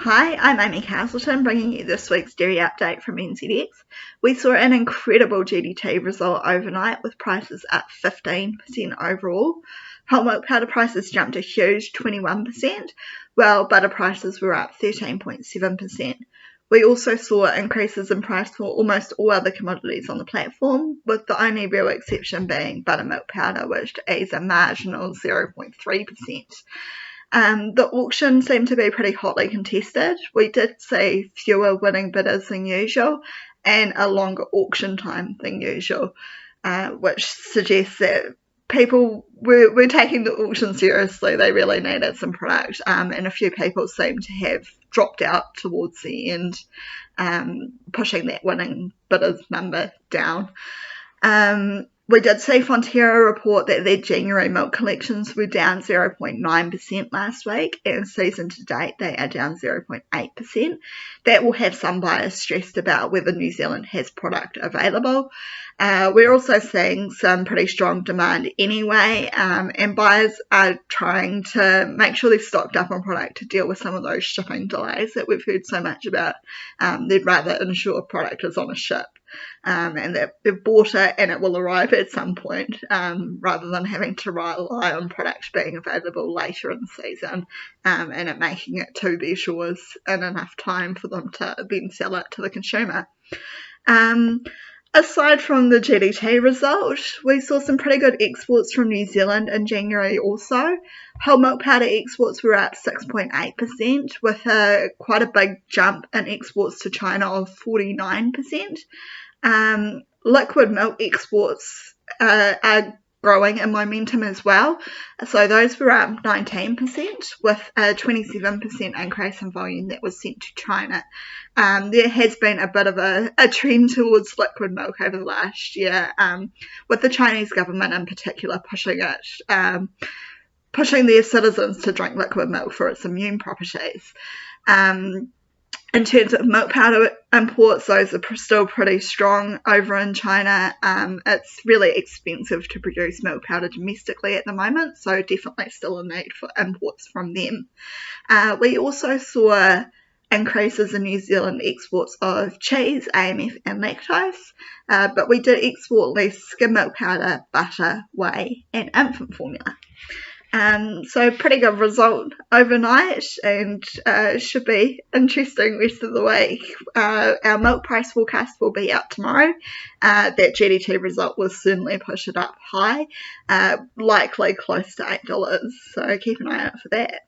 Hi, I'm Amy Castleton, bringing you this week's dairy update from NZX. We saw an incredible GDT result overnight with prices up 15% overall. Whole milk powder prices jumped a huge 21%, while butter prices were up 13.7%. We also saw increases in price for almost all other commodities on the platform, with the only real exception being buttermilk powder, which is a marginal 0.3%. The auction seemed to be pretty hotly contested. We did see fewer winning bidders than usual and a longer auction time than usual, which suggests that people were taking the auction seriously. They really needed some product, and a few people seem to have dropped out towards the end, pushing that winning bidders number down. We did see Fonterra report that their January milk collections were down 0.9% last week, and season to date they are down 0.8%. That will have some buyers stressed about whether New Zealand has product available. We're also seeing some pretty strong demand anyway, and buyers are trying to make sure they're stocked up on product to deal with some of those shipping delays that we've heard so much about. They'd rather ensure product is on a ship. And that they've bought it and it will arrive at some point, rather than having to rely on product being available later in the season, and it making it to their shores in enough time for them to then sell it to the consumer. Aside from the GDT result, we saw some pretty good exports from New Zealand in January also. Whole milk powder exports were up 6.8%, with quite a big jump in exports to China of 49%. Liquid milk exports are growing in momentum as well. So those were up 19%, with a 27% increase in volume that was sent to China. There has been a bit of a trend towards liquid milk over the last year, with the Chinese government in particular pushing their citizens to drink liquid milk for its immune properties. In terms of milk powder imports, those are still pretty strong over in China. It's really expensive to produce milk powder domestically at the moment, so definitely still a need for imports from them. We also saw increases in New Zealand exports of cheese, AMF and lactose, but we did export less skim milk powder, butter, whey and infant formula. So pretty good result overnight, and should be interesting rest of the week. Our milk price forecast will be out tomorrow. That GDT result will certainly push it up high, likely close to $8, so keep an eye out for that.